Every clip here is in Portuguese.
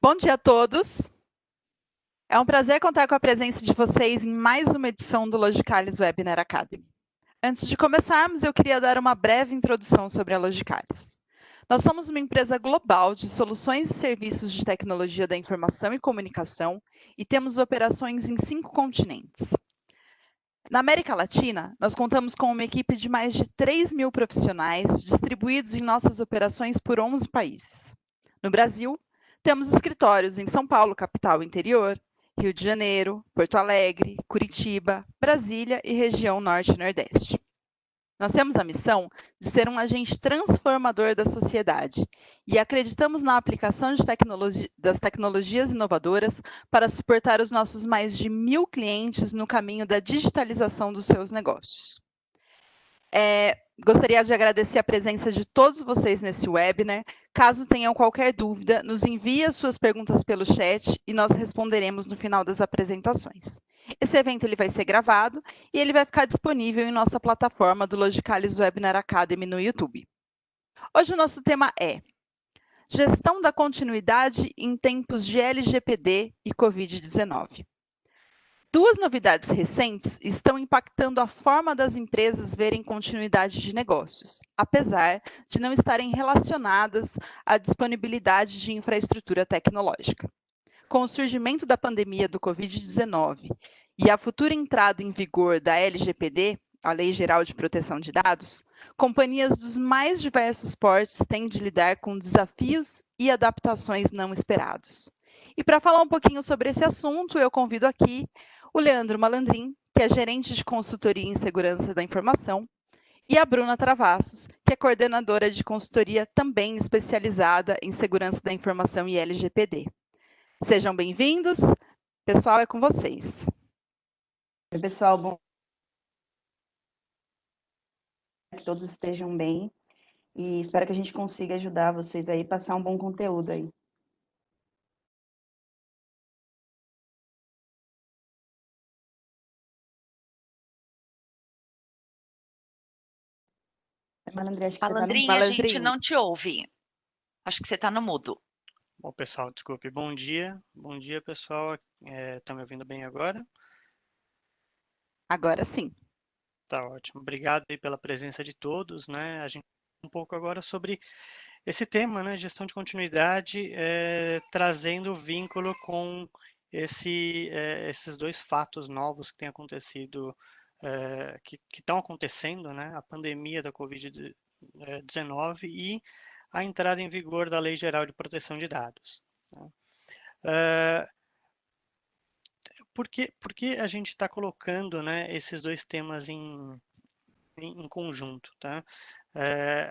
Bom dia a todos. É um prazer contar com a presença de vocês em mais uma edição do Logicalis Webinar Academy. Antes de começarmos, eu queria dar uma breve introdução sobre a Logicalis. Nós somos uma empresa global de soluções e serviços de tecnologia da informação e comunicação e temos operações em 5 continentes. Na América Latina, nós contamos com uma equipe de mais de 3.000 profissionais distribuídos em nossas operações por 11 países. No Brasil, temos escritórios em São Paulo, capital e interior, Rio de Janeiro, Porto Alegre, Curitiba, Brasília e região Norte e Nordeste. Nós temos a missão de ser um agente transformador da sociedade e acreditamos na aplicação das tecnologias inovadoras para suportar os nossos mais de 1.000 clientes no caminho da digitalização dos seus negócios. Gostaria de agradecer a presença de todos vocês nesse webinar. Caso tenham qualquer dúvida, nos envie as suas perguntas pelo chat e nós responderemos no final das apresentações. Esse evento ele vai ser gravado e ele vai ficar disponível em nossa plataforma do Logicalis Webinar Academy no YouTube. Hoje o nosso tema é Gestão da continuidade em tempos de LGPD e Covid-19. Duas novidades recentes estão impactando a forma das empresas verem continuidade de negócios, apesar de não estarem relacionadas à disponibilidade de infraestrutura tecnológica. Com o surgimento da pandemia do Covid-19 e a futura entrada em vigor da LGPD, a Lei Geral de Proteção de Dados, companhias dos mais diversos portes têm de lidar com desafios e adaptações não esperados. E para falar um pouquinho sobre esse assunto, eu convido aqui o Leandro Malandrin, que é gerente de consultoria em segurança da informação, e a Bruna Travassos, que é coordenadora de consultoria também especializada em segurança da informação e LGPD. Sejam bem-vindos. Pessoal, é com vocês. Oi, pessoal, bom que todos estejam bem e espero que a gente consiga ajudar vocês aí, passar um bom conteúdo aí. Malandrinha, acho que você tá no... Malandrinha, a gente não te ouve. Acho que você está no mudo. Bom, pessoal, desculpe. Bom dia, pessoal. Tá me ouvindo bem agora? Agora sim. Tá ótimo. Obrigado aí pela presença de todos, né? A gente um pouco agora sobre esse tema, né? Gestão de continuidade, trazendo vínculo com esses dois fatos novos que têm acontecido, que estão acontecendo, né? A pandemia da Covid-19 e a entrada em vigor da Lei Geral de Proteção de Dados. Tá? Por que a gente está colocando, né, esses dois temas em conjunto? Tá?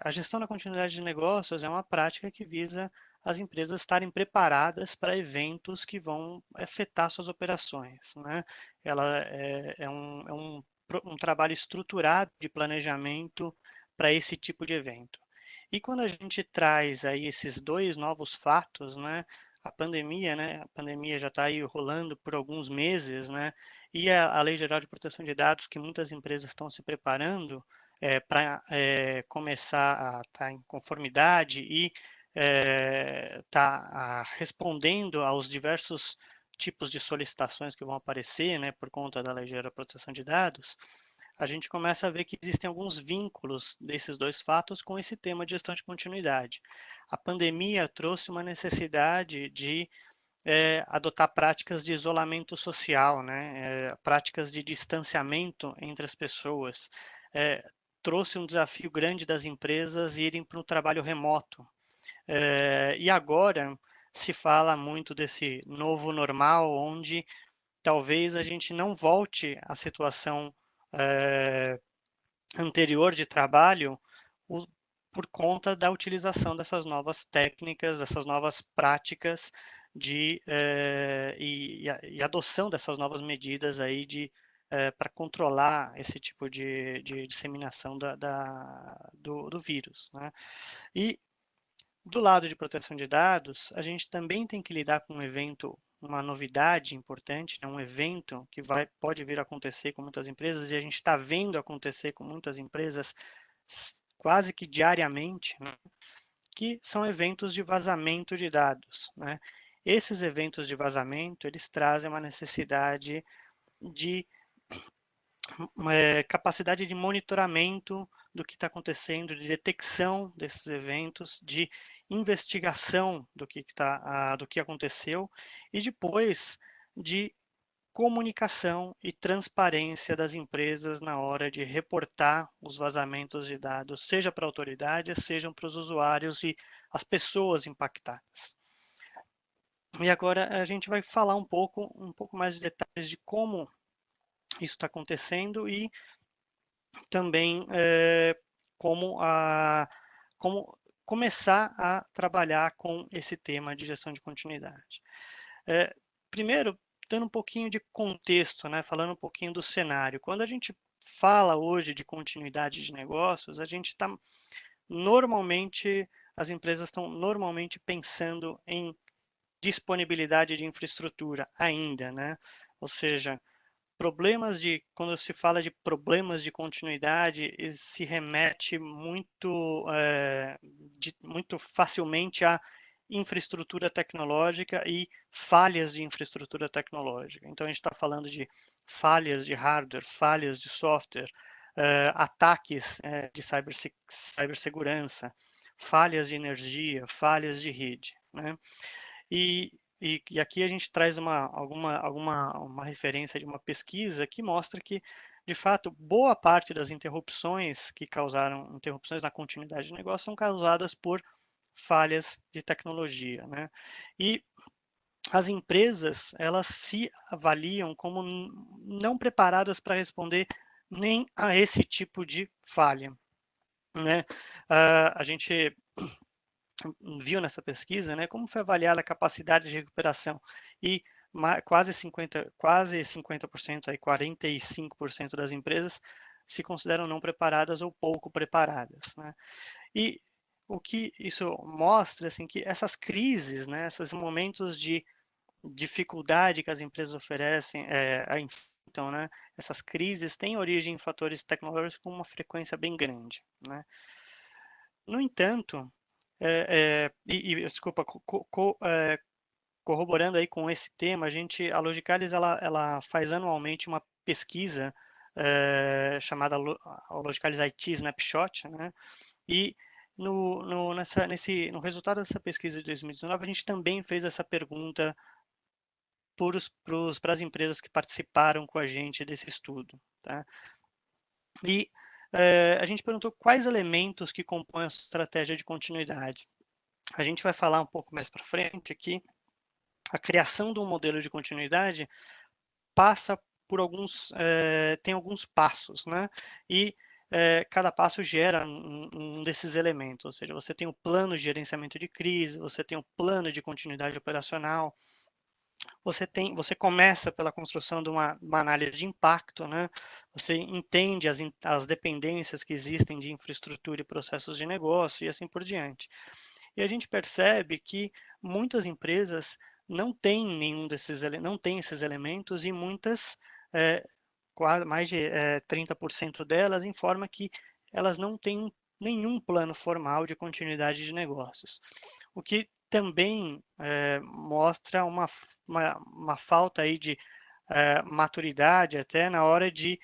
A gestão da continuidade de negócios é uma prática que visa as empresas estarem preparadas para eventos que vão afetar suas operações. Né? Ela é um trabalho estruturado de planejamento para esse tipo de evento. E quando a gente traz aí esses dois novos fatos, né, a pandemia, né, a pandemia já está aí rolando por alguns meses, né, e a Lei Geral de Proteção de Dados, que muitas empresas estão se preparando para começar a estar em conformidade e estar respondendo aos diversos tipos de solicitações que vão aparecer, né, por conta da Lei Geral de Proteção de Dados, a gente começa a ver que existem alguns vínculos desses dois fatos com esse tema de gestão de continuidade. A pandemia trouxe uma necessidade de adotar práticas de isolamento social, né? Práticas de distanciamento entre as pessoas. Trouxe um desafio grande das empresas irem para o trabalho remoto. E agora se fala muito desse novo normal, onde talvez a gente não volte à situação anterior de trabalho por conta da utilização dessas novas técnicas, dessas novas práticas e adoção dessas novas medidas aí para controlar esse tipo de disseminação do vírus. Né? E do lado de proteção de dados, a gente também tem que lidar com um evento, uma novidade importante, né? Um evento que pode vir a acontecer com muitas empresas, e a gente está vendo acontecer com muitas empresas quase que diariamente, né? Que são eventos de vazamento de dados. Né? esses eventos de vazamento, eles trazem uma necessidade de capacidade de monitoramento do que está acontecendo, de detecção desses eventos, de investigação do que aconteceu e depois de comunicação e transparência das empresas na hora de reportar os vazamentos de dados, seja para autoridades, sejam para os usuários e as pessoas impactadas. E agora a gente vai falar um pouco mais de detalhes de como isso está acontecendo e também como começar a trabalhar com esse tema de gestão de continuidade. Primeiro, dando um pouquinho de contexto, né, falando um pouquinho do cenário. Quando a gente fala hoje de continuidade de negócios, a gente está normalmente, as empresas estão normalmente pensando em disponibilidade de infraestrutura ainda, né? Ou seja, quando se fala de problemas de continuidade, se remete muito, muito facilmente a infraestrutura tecnológica e falhas de infraestrutura tecnológica. Então, a gente está falando de falhas de hardware, falhas de software, ataques de cibersegurança, falhas de energia, falhas de rede, né? E aqui a gente traz uma referência de uma pesquisa que mostra que, de fato, boa parte das interrupções que causaram interrupções na continuidade de negócio são causadas por falhas de tecnologia, né? E as empresas, elas se avaliam como não preparadas para responder nem a esse tipo de falha, né? A gente viu nessa pesquisa, né, como foi avaliada a capacidade de recuperação e quase 50%, aí 45% das empresas se consideram não preparadas ou pouco preparadas, né? E o que isso mostra, assim, que essas crises, né, esses momentos de dificuldade que as empresas oferecem, então, né, essas crises têm origem em fatores tecnológicos com uma frequência bem grande, né? No entanto, desculpa, corroborando aí com esse tema, a Logicalis ela faz anualmente uma pesquisa chamada Logicalis IT Snapshot, né? E no resultado dessa pesquisa de 2019, a gente também fez essa pergunta para as empresas que participaram com a gente desse estudo, tá? E a gente perguntou quais elementos que compõem a estratégia de continuidade. A gente vai falar um pouco mais para frente aqui. A criação de um modelo de continuidade passa por tem alguns passos, né? E cada passo gera um desses elementos, ou seja, você tem o plano de gerenciamento de crise, você tem o plano de continuidade operacional, você começa pela construção de uma análise de impacto, né? Você entende as dependências que existem de infraestrutura e processos de negócio e assim por diante. E a gente percebe que muitas empresas não têm não têm esses elementos e muitas, mais de 30% delas informam que elas não têm nenhum plano formal de continuidade de negócios. O que também mostra uma falta aí de maturidade até na hora de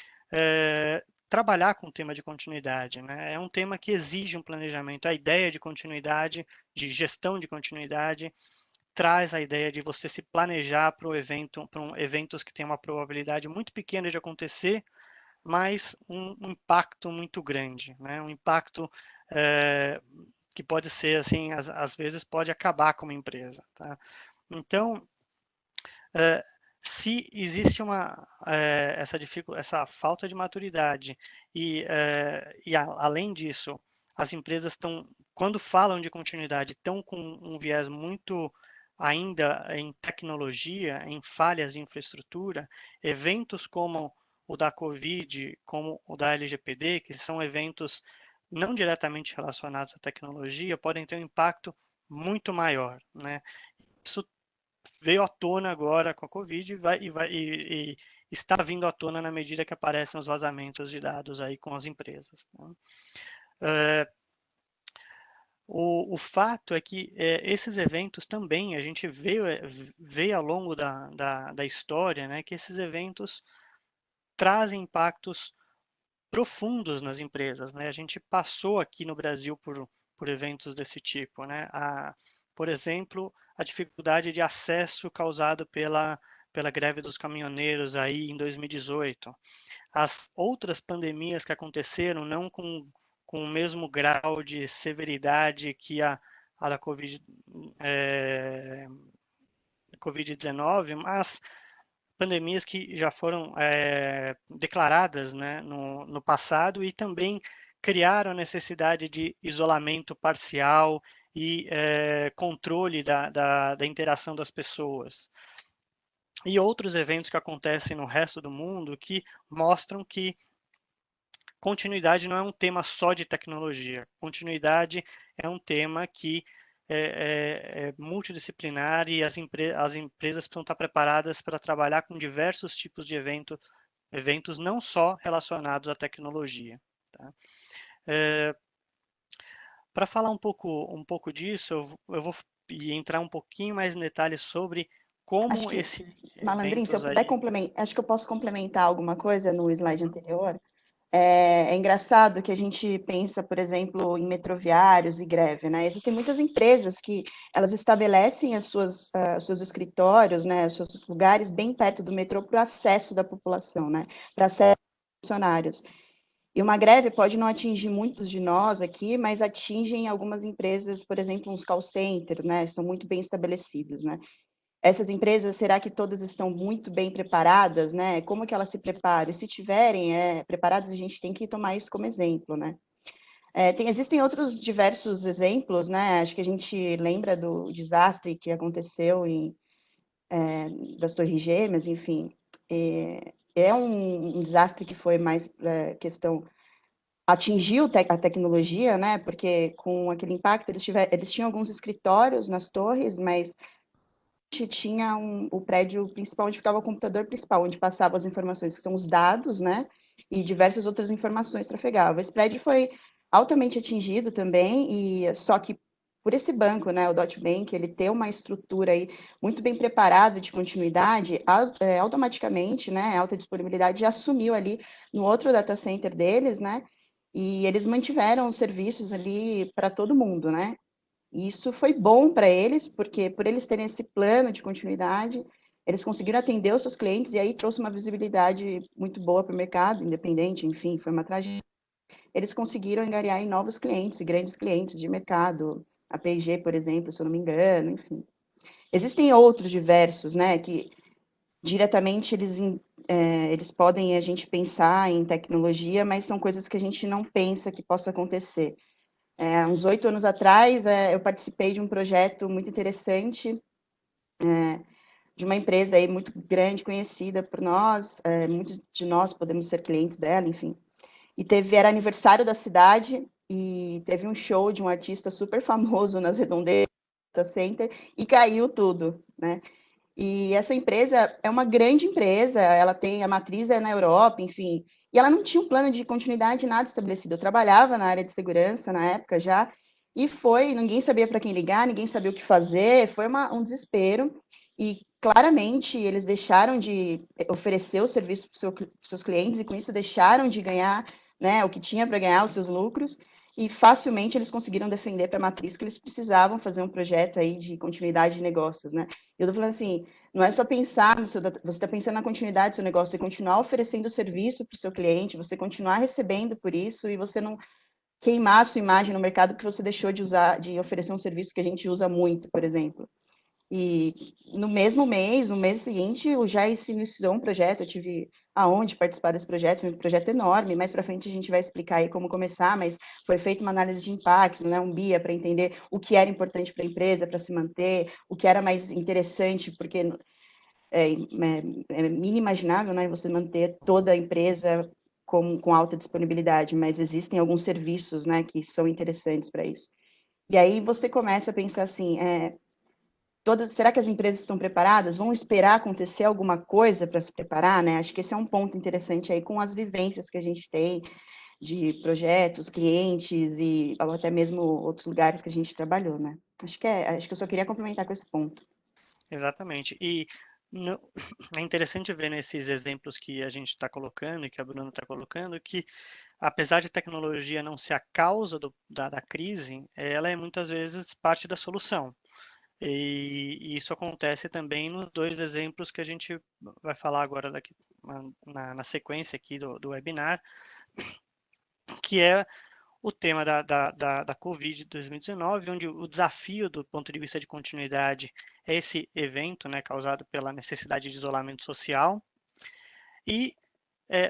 trabalhar com o tema de continuidade, né? É um tema que exige um planejamento. A ideia de continuidade, de gestão de continuidade, traz a ideia de você se planejar para eventos que têm uma probabilidade muito pequena de acontecer, mas um impacto muito grande, né? Um impacto que pode ser, assim, às vezes pode acabar com uma empresa, tá? Então, se existe essa falta de maturidade além disso, as empresas quando falam de continuidade, estão com um viés muito ainda em tecnologia, em falhas de infraestrutura, eventos como o da Covid, como o da LGPD, que são eventos não diretamente relacionados à tecnologia, podem ter um impacto muito maior, né? Isso veio à tona agora com a Covid e está vindo à tona na medida que aparecem os vazamentos de dados aí com as empresas, né? O fato é que esses eventos também, a gente veio ao longo da história, né, que esses eventos trazem impactos profundos nas empresas, né? A gente passou aqui no Brasil por eventos desse tipo, né? Por exemplo, a dificuldade de acesso causado pela greve dos caminhoneiros aí em 2018. As outras pandemias que aconteceram, não com o mesmo grau de severidade que a da Covid-19, mas pandemias que já foram declaradas, né, no passado e também criaram a necessidade de isolamento parcial e controle da interação das pessoas. E outros eventos que acontecem no resto do mundo que mostram que continuidade não é um tema só de tecnologia. Continuidade é um tema que é multidisciplinar e as empresas precisam estar preparadas para trabalhar com diversos tipos de eventos não só relacionados à tecnologia. Tá? Para falar um pouco disso, eu vou entrar um pouquinho mais em detalhes sobre como esse Malandrinho, se eu puder complementar, acho que eu posso complementar alguma coisa no slide anterior. É engraçado que a gente pensa, por exemplo, em metroviários e greve, né? Existem muitas empresas que elas estabelecem os seus escritórios, né, os seus lugares bem perto do metrô para o acesso da população, né? Para acesso aos funcionários. E uma greve pode não atingir muitos de nós aqui, mas atingem algumas empresas, por exemplo, uns call centers, né? São muito bem estabelecidos, né? Essas empresas, será que todas estão muito bem preparadas, né? Como que elas se preparam? E se tiverem preparadas, a gente tem que tomar isso como exemplo, né? Existem outros diversos exemplos, né? Acho que a gente lembra do desastre que aconteceu das Torres Gêmeas, enfim. É um desastre que foi mais questão atingiu a tecnologia, né? Porque com aquele impacto eles tinham alguns escritórios nas torres, mas tinha o prédio principal onde ficava o computador principal, onde passavam as informações, que são os dados, né? E diversas outras informações trafegavam. Esse prédio foi altamente atingido também, e só que por esse banco, né, o Deutsche Bank, ele ter uma estrutura aí muito bem preparada de continuidade, automaticamente, né, alta disponibilidade, já assumiu ali no outro data center deles, né? E eles mantiveram os serviços ali para todo mundo, né? E isso foi bom para eles, porque por eles terem esse plano de continuidade, eles conseguiram atender os seus clientes e aí trouxe uma visibilidade muito boa para o mercado, independente, enfim, foi uma tragédia. Eles conseguiram angariar em novos clientes, grandes clientes de mercado, a P&G, por exemplo, se eu não me engano, enfim. Existem outros diversos, né, que diretamente eles podem a gente pensar em tecnologia, mas são coisas que a gente não pensa que possa acontecer. Uns 8 anos atrás, eu participei de um projeto muito interessante, de uma empresa aí muito grande, conhecida por nós, muitos de nós podemos ser clientes dela, enfim. E era aniversário da cidade, e teve um show de um artista super famoso nas redondezas do Center, e caiu tudo, né? E essa empresa é uma grande empresa, ela tem a matriz na Europa, enfim, e ela não tinha um plano de continuidade nada estabelecido. Eu trabalhava na área de segurança na época já, e ninguém sabia para quem ligar, ninguém sabia o que fazer, foi um desespero, e claramente eles deixaram de oferecer o serviço para os seus clientes, e com isso deixaram de ganhar, né, o que tinha para ganhar, os seus lucros, e facilmente eles conseguiram defender para a matriz que eles precisavam fazer um projeto aí de continuidade de negócios, né? Eu tô falando assim, não é só pensar você está pensando na continuidade do seu negócio, você continuar oferecendo serviço para o seu cliente, você continuar recebendo por isso e você não queimar a sua imagem no mercado porque você deixou de oferecer um serviço que a gente usa muito, por exemplo. E no mesmo mês seguinte, já se iniciou um projeto, eu tive aonde participar desse projeto, um projeto enorme, mais para frente a gente vai explicar aí como começar, mas foi feita uma análise de impacto, né, um BIA, para entender o que era importante para a empresa, para se manter, o que era mais interessante, porque é inimaginável, né, você manter toda a empresa com alta disponibilidade, mas existem alguns serviços, né, que são interessantes para isso. E aí você começa a pensar assim, será que as empresas estão preparadas? Vão esperar acontecer alguma coisa para se preparar, né? Acho que esse é um ponto interessante aí com as vivências que a gente tem. de projetos, clientes e ou até mesmo outros lugares que a gente trabalhou, né? Acho que eu só queria complementar com esse ponto. Exatamente. E é interessante ver nesses exemplos que a gente está colocando e que a Bruna está colocando que, apesar de tecnologia não ser a causa da crise, ela é muitas vezes parte da solução. E isso acontece também nos dois exemplos que a gente vai falar agora daqui, na sequência aqui do webinar, que é o tema da Covid de 2019, onde o desafio do ponto de vista de continuidade é esse evento, né, causado pela necessidade de isolamento social. E,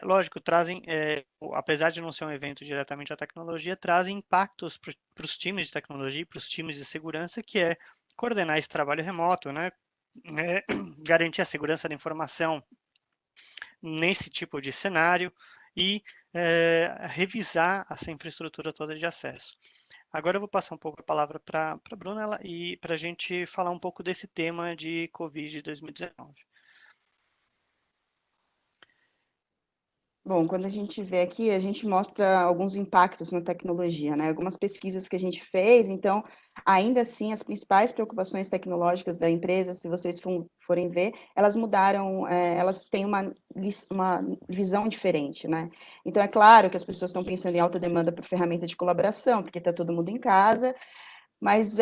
lógico, trazem, apesar de não ser um evento diretamente à tecnologia, trazem impactos para os times de tecnologia e para os times de segurança, que é coordenar esse trabalho remoto, né, garantir a segurança da informação nesse tipo de cenário e revisar essa infraestrutura toda de acesso. Agora eu vou passar um pouco a palavra para a Bruna e para a gente falar um pouco desse tema de Covid 2019. Bom, quando a gente vê aqui, a gente mostra alguns impactos na tecnologia, né? Algumas pesquisas que a gente fez, então, ainda assim, as principais preocupações tecnológicas da empresa, se vocês forem ver, elas mudaram, elas têm uma visão diferente, né? Então, é claro que as pessoas estão pensando em alta demanda por ferramenta de colaboração, porque está todo mundo em casa, mas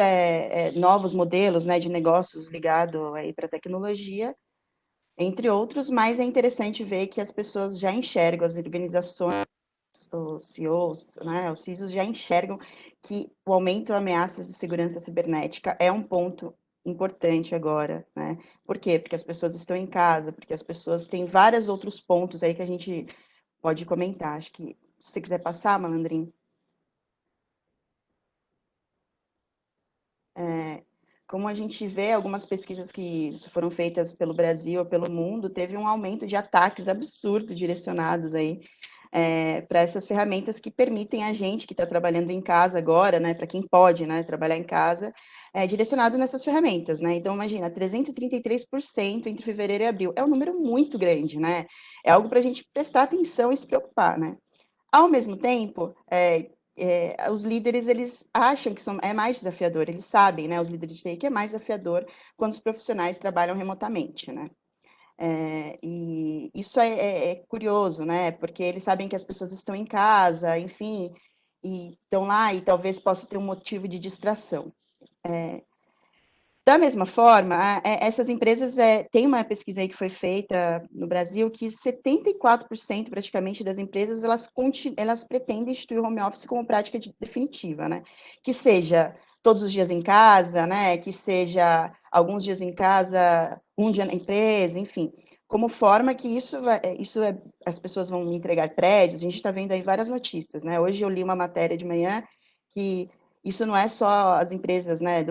novos modelos, né, de negócios ligados aí para a tecnologia, entre outros, mas é interessante ver que as pessoas já enxergam, as organizações, os CEOs, né, os CISOs já enxergam que o aumento de ameaças de segurança cibernética é um ponto importante agora, né? Por quê? Porque as pessoas estão em casa, porque as pessoas têm vários outros pontos aí que a gente pode comentar. Acho que se você quiser passar, Malandrinho. Como a gente vê, algumas pesquisas que foram feitas pelo Brasil ou pelo mundo, teve um aumento de ataques absurdos direcionados aí para essas ferramentas que permitem a gente que está trabalhando em casa agora, né, para quem pode, né, trabalhar em casa, direcionado nessas ferramentas, né? Então, imagina, 333% entre fevereiro e abril. É um número muito grande, né? É algo para a gente prestar atenção e se preocupar, né? Ao mesmo tempo, os líderes, eles acham que é mais desafiador, eles sabem, né, os líderes de TI, que é mais desafiador quando os profissionais trabalham remotamente, né? E isso é curioso, né? Porque eles sabem que as pessoas estão em casa, enfim, e estão lá e talvez possa ter um motivo de distração. Da mesma forma, essas empresas, tem uma pesquisa aí que foi feita no Brasil que 74% praticamente das empresas, elas pretendem instituir o home office como prática definitiva, né? Que seja todos os dias em casa, né? Que seja alguns dias em casa, um dia na empresa, enfim. Como forma que as pessoas vão entregar prédios, a gente está vendo aí várias notícias, né? Hoje eu li uma matéria de manhã que isso não é só as empresas, né,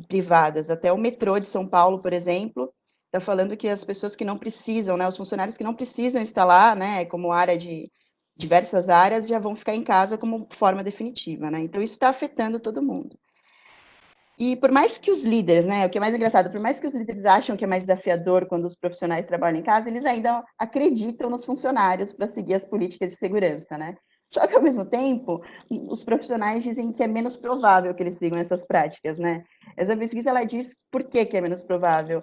privadas. Até o metrô de São Paulo, por exemplo, está falando que as pessoas que não precisam, né, os funcionários que não precisam estar lá, né, como área de diversas áreas, já vão ficar em casa como forma definitiva, né? Então isso está afetando todo mundo. E por mais que os líderes, né, o que é mais engraçado, por mais que os líderes acham que é mais desafiador quando os profissionais trabalham em casa, eles ainda acreditam nos funcionários para seguir as políticas de segurança, né? Só que, ao mesmo tempo, os profissionais dizem que é menos provável que eles sigam essas práticas, né? Essa pesquisa, ela diz por que é menos provável.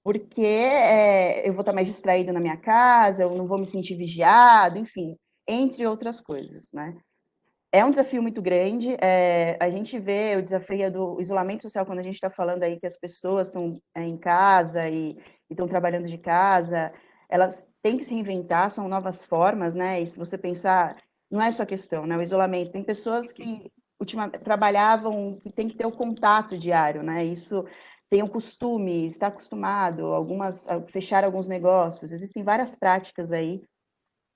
Porque eu vou estar mais distraído na minha casa, eu não vou me sentir vigiado, enfim, entre outras coisas, né? É um desafio muito grande. A gente vê o desafio do isolamento social quando a gente está falando aí que as pessoas estão em casa e estão trabalhando de casa, elas têm que se reinventar, são novas formas, né? E se você pensar, não é só questão, né? O isolamento. Tem pessoas que trabalhavam, que tem que ter o contato diário, né? Isso tem um costume, está acostumado, algumas a fechar alguns negócios. Existem várias práticas aí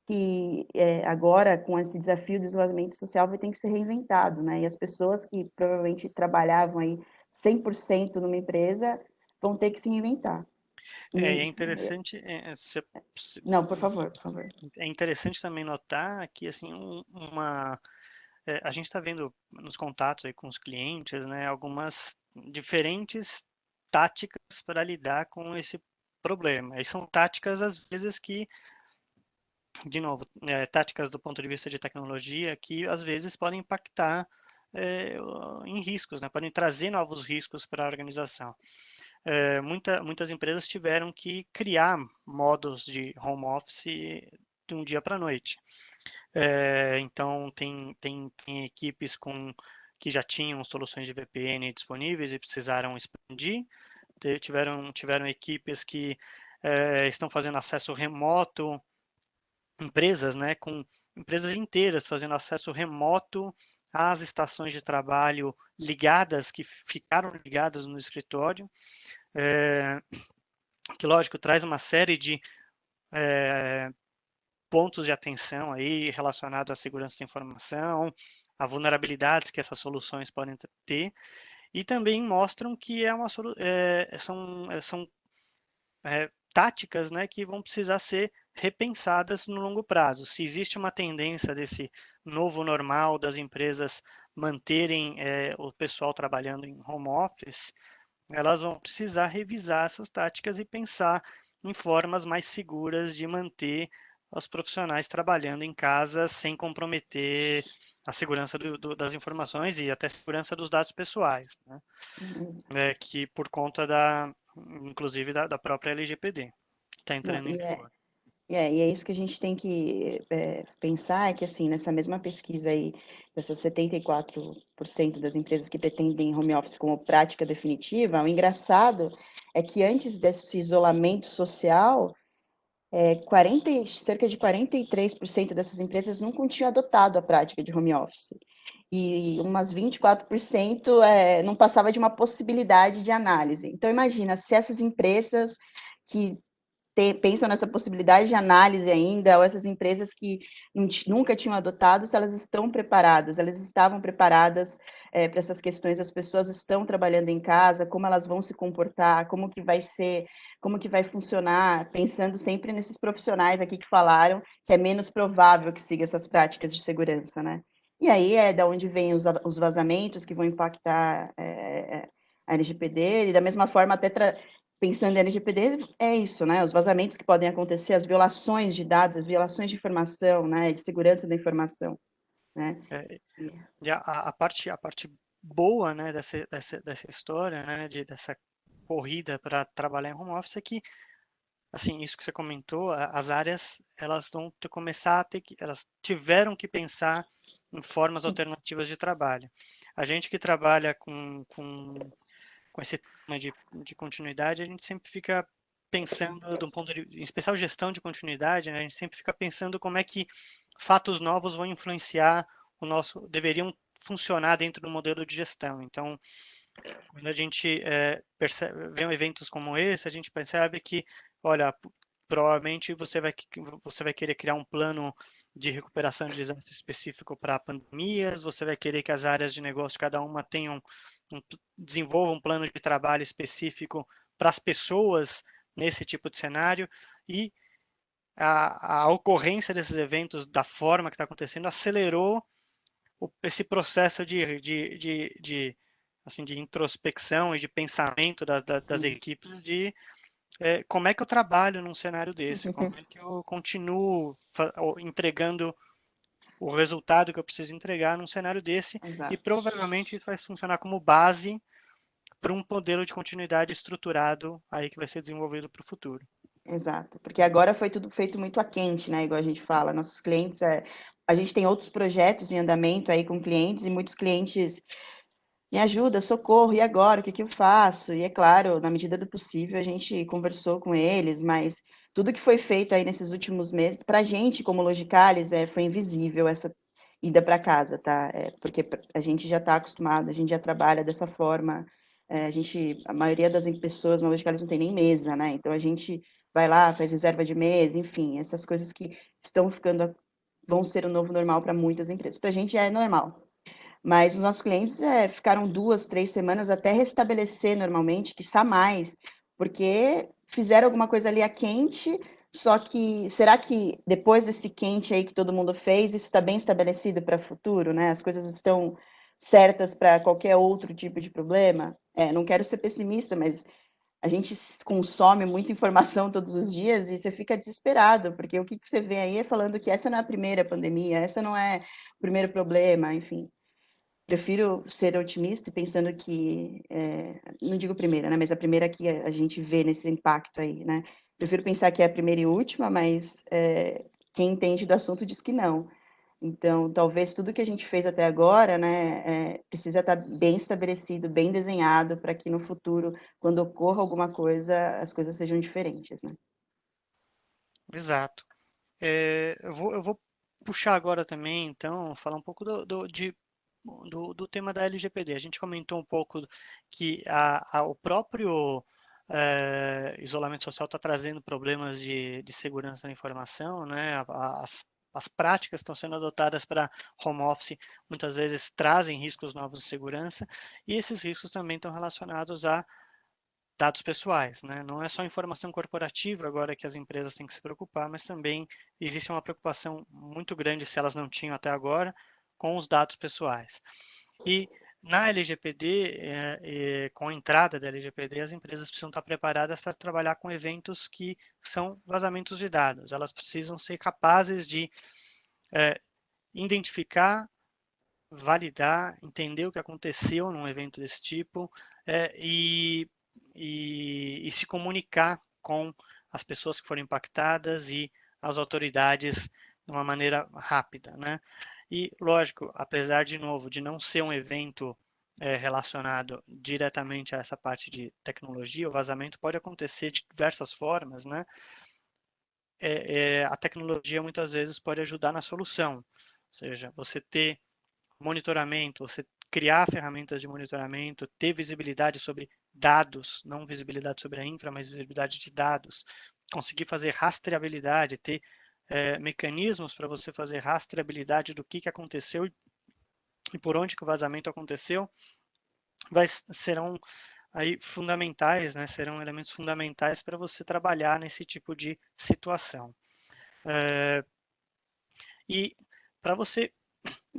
que agora, com esse desafio do isolamento social, vai ter que ser reinventado, né? E as pessoas que provavelmente trabalhavam aí 100% numa empresa vão ter que se reinventar. É interessante, Não, por favor, por favor. é interessante também notar que assim a gente está vendo nos contatos aí com os clientes, né, algumas diferentes táticas para lidar com esse problema. E são táticas às vezes que de novo, táticas do ponto de vista de tecnologia que às vezes podem impactar em riscos, né? Podem trazer novos riscos para a organização. Muitas empresas tiveram que criar modos de home office de um dia para a noite. Então, tem equipes que já tinham soluções de VPN disponíveis e precisaram expandir. Tiveram equipes que estão fazendo acesso remoto, empresas, né, com empresas inteiras fazendo acesso remoto às estações de trabalho ligadas, que ficaram ligadas no escritório, que, lógico, traz uma série de pontos de atenção aí relacionados à segurança da informação, a vulnerabilidades que essas soluções podem ter, e também mostram que são táticas, né, que vão precisar ser repensadas no longo prazo. Se existe uma tendência desse novo normal das empresas manterem o pessoal trabalhando em home office, elas vão precisar revisar essas táticas e pensar em formas mais seguras de manter os profissionais trabalhando em casa sem comprometer a segurança das informações e até a segurança dos dados pessoais, né? Que por conta inclusive da própria LGPD, que está entrando em vigor. E é isso que a gente tem que pensar, é que assim, nessa mesma pesquisa aí, dessas 74% das empresas que pretendem home office como prática definitiva, o engraçado é que antes desse isolamento social, cerca de 43% dessas empresas nunca tinham adotado a prática de home office. E umas 24% não passava de uma possibilidade de análise. Então, imagina, se essas empresas que pensam nessa possibilidade de análise ainda, ou essas empresas que nunca tinham adotado, se elas estão preparadas, elas estavam preparadas para essas questões, as pessoas estão trabalhando em casa, como elas vão se comportar, como que vai ser, como que vai funcionar, pensando sempre nesses profissionais aqui que falaram que é menos provável que siga essas práticas de segurança, né? E aí é da onde vem os vazamentos que vão impactar a LGPD, e da mesma forma até pensando em LGPD, é isso, né? Os vazamentos que podem acontecer, as violações de dados, as violações de informação, né? De segurança da informação, né? E a parte boa, né, dessa história, né, dessa corrida para trabalhar em home office é que, assim, isso que você comentou, as áreas, elas vão começar a elas tiveram que pensar em formas alternativas de trabalho. A gente que trabalha com esse tema de continuidade, a gente sempre fica pensando, de um ponto em especial gestão de continuidade, né, a gente sempre fica pensando como é que fatos novos vão influenciar deveriam funcionar dentro do modelo de gestão. Então, quando a gente vê eventos como esse, a gente percebe que, olha, provavelmente você vai querer criar um plano de recuperação de desastre específico para pandemias, você vai querer que as áreas de negócio, cada uma desenvolva um plano de trabalho específico para as pessoas nesse tipo de cenário, e a ocorrência desses eventos da forma que está acontecendo acelerou esse processo assim, de introspecção e de pensamento das equipes de como é que eu trabalho num cenário desse, como é que eu continuo entregando o resultado que eu preciso entregar num cenário desse. Exato. E provavelmente isso vai funcionar como base para um modelo de continuidade estruturado aí que vai ser desenvolvido para o futuro. Exato, porque agora foi tudo feito muito a quente, né? Igual a gente fala, nossos clientes, a gente tem outros projetos em andamento aí com clientes, e muitos clientes me ajuda, socorro, e agora, o que eu faço? E é claro, na medida do possível, a gente conversou com eles, mas tudo que foi feito aí nesses últimos meses, para a gente, como Logicalis, foi invisível essa ida para casa, tá? Porque a gente já está acostumado, a gente já trabalha dessa forma, a maioria das pessoas na Logicalis não tem nem mesa, né? Então a gente vai lá, faz reserva de mesa, enfim, essas coisas que vão ser o novo normal para muitas empresas. Para a gente é normal. Mas os nossos clientes ficaram 2, 3 semanas até restabelecer normalmente, quiçá mais, porque fizeram alguma coisa ali a quente, só que será que depois desse quente aí que todo mundo fez, isso está bem estabelecido para o futuro, né? As coisas estão certas para qualquer outro tipo de problema? Não quero ser pessimista, mas a gente consome muita informação todos os dias e você fica desesperado, porque o que você vê aí é falando que essa não é a primeira pandemia, essa não é o primeiro problema, enfim. Prefiro ser otimista e pensando que, não digo primeira, né, mas a primeira que a gente vê nesse impacto aí, né? Prefiro pensar que é a primeira e última, mas quem entende do assunto diz que não. Então, talvez tudo que a gente fez até agora, né, precisa estar bem estabelecido, bem desenhado, para que no futuro, quando ocorra alguma coisa, as coisas sejam diferentes, né? Exato. Eu vou puxar agora também, então, falar um pouco do tema da LGPD. A gente comentou um pouco que o próprio isolamento social está trazendo problemas de segurança da informação, né? As práticas que estão sendo adotadas para home office muitas vezes trazem riscos novos de segurança, e esses riscos também estão relacionados a dados pessoais, né? Não é só informação corporativa agora que as empresas têm que se preocupar, mas também existe uma preocupação muito grande, se elas não tinham até agora, com os dados pessoais. E na LGPD, com a entrada da LGPD, as empresas precisam estar preparadas para trabalhar com eventos que são vazamentos de dados. Elas precisam ser capazes de identificar, validar, entender o que aconteceu num evento desse tipo, e se comunicar com as pessoas que foram impactadas e as autoridades de uma maneira rápida, né? E, lógico, apesar, de novo, de não ser um evento relacionado diretamente a essa parte de tecnologia, o vazamento pode acontecer de diversas formas, né? A tecnologia muitas vezes pode ajudar na solução, ou seja, você ter monitoramento, você criar ferramentas de monitoramento, ter visibilidade sobre dados, não visibilidade sobre a infra, mas visibilidade de dados, conseguir fazer rastreabilidade, ter mecanismos para você fazer rastreabilidade do que aconteceu e por onde que o vazamento aconteceu, serão aí fundamentais, né? Serão elementos fundamentais para você trabalhar nesse tipo de situação. E para você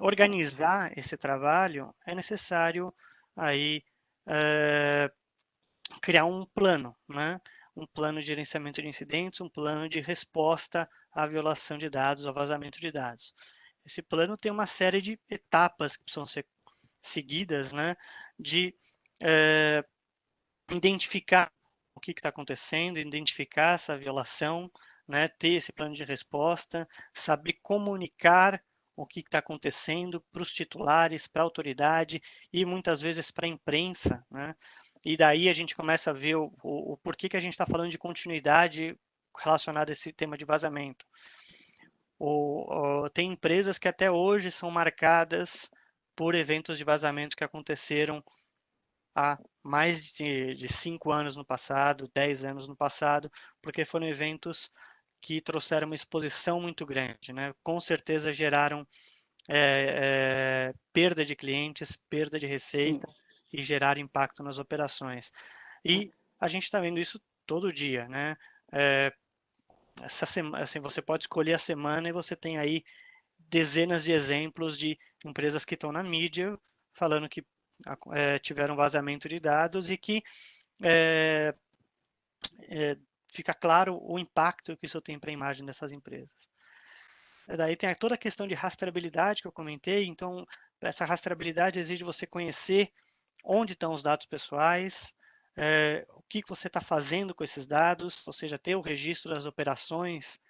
organizar esse trabalho, é necessário aí criar um plano, né? Um plano de gerenciamento de incidentes, um plano de resposta à violação de dados, ao vazamento de dados. Esse plano tem uma série de etapas que precisam ser seguidas, né? De identificar o que está acontecendo, identificar essa violação, né? Ter esse plano de resposta, saber comunicar o que está acontecendo para os titulares, para a autoridade e muitas vezes para a imprensa, né? E daí a gente começa a ver o porquê que a gente está falando de continuidade relacionada a esse tema de vazamento. Tem empresas que até hoje são marcadas por eventos de vazamento que aconteceram há mais de 5 anos no passado, 10 anos no passado, porque foram eventos que trouxeram uma exposição muito grande, né? Com certeza geraram perda de clientes, perda de receita e geraram impacto nas operações. E a gente está vendo isso todo dia, né? Essa semana, assim, você pode escolher a semana e você tem aí dezenas de exemplos de empresas que estão na mídia falando que tiveram vazamento de dados e que fica claro o impacto que isso tem para a imagem dessas empresas. Daí tem toda a questão de rastreabilidade que eu comentei, então essa rastreabilidade exige você conhecer onde estão os dados pessoais, o que você está fazendo com esses dados, ou seja, ter o registro das operações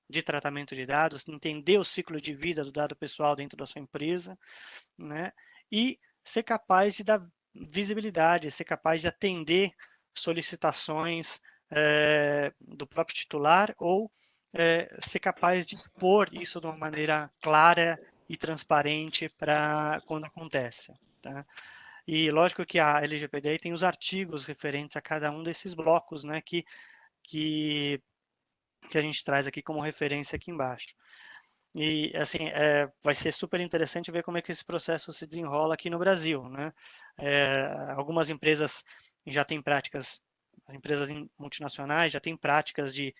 de tratamento de dados, entender o ciclo de vida do dado pessoal dentro da sua empresa, né? E ser capaz de dar visibilidade, ser capaz de atender solicitações do próprio titular ou ser capaz de expor isso de uma maneira clara e transparente para quando acontece. Tá? E lógico que a LGPD tem os artigos referentes a cada um desses blocos, né, que a gente traz aqui como referência aqui embaixo. E, assim, vai ser super interessante ver como é que esse processo se desenrola aqui no Brasil, né? Algumas empresas já têm práticas, empresas multinacionais já têm práticas de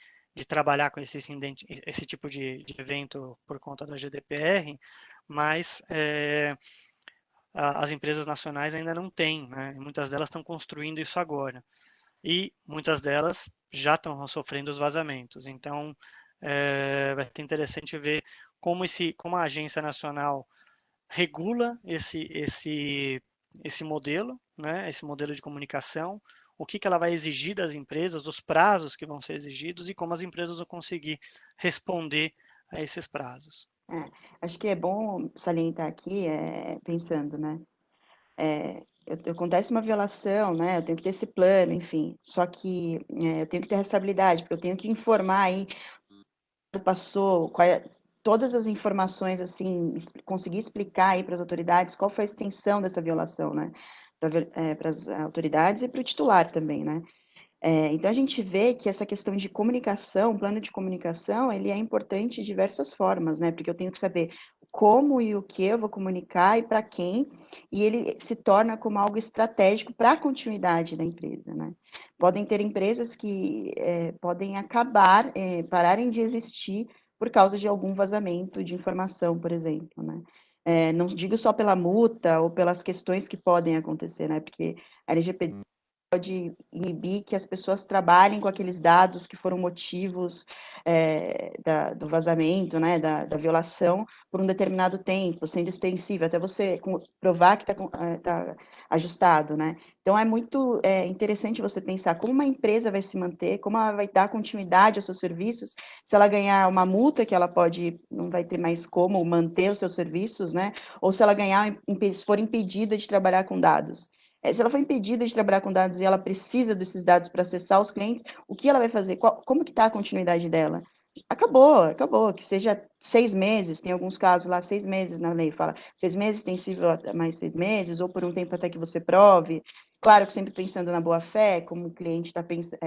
trabalhar com esse tipo de evento por conta da GDPR, mas as empresas nacionais ainda não têm, né? Muitas delas estão construindo isso agora. e muitas delas já estão sofrendo os vazamentos. Então, vai ser interessante ver como a Agência Nacional regula esse modelo, né, esse modelo de comunicação, o que ela vai exigir das empresas, os prazos que vão ser exigidos e como as empresas vão conseguir responder a esses prazos. Acho que é bom salientar aqui, pensando, né? Acontece uma violação, né? Eu tenho que ter esse plano, enfim. Só que eu tenho que ter responsabilidade, porque eu tenho que informar aí passou, todas as informações, assim, conseguir explicar aí para as autoridades qual foi a extensão dessa violação, né? Para as autoridades e para o titular também, né? Então, a gente vê que essa questão de comunicação, plano de comunicação, ele é importante de diversas formas, né? Porque eu tenho que saber como e o que eu vou comunicar e para quem, e ele se torna como algo estratégico para a continuidade da empresa, né? Podem ter empresas que podem acabar, pararem de existir por causa de algum vazamento de informação, por exemplo, né? Não digo só pela multa ou pelas questões que podem acontecer, né? Porque a LGPD pode inibir que as pessoas trabalhem com aqueles dados que foram motivos do vazamento, né, da violação, por um determinado tempo, sendo extensível, até você provar que está ajustado, né? Então, é muito interessante você pensar como uma empresa vai se manter, como ela vai dar continuidade aos seus serviços, se ela ganhar uma multa que ela não vai ter mais como manter os seus serviços, né? Ou se ela ganhar, se for impedida de trabalhar com dados. Se ela foi impedida de trabalhar com dados e ela precisa desses dados para acessar os clientes, o que ela vai fazer? Como que está a continuidade dela? Acabou, que seja 6 meses, tem alguns casos lá, 6 meses na lei, fala 6 meses, extensível a mais 6 meses, ou por um tempo até que você prove. Claro que sempre pensando na boa-fé, como o cliente está pensando,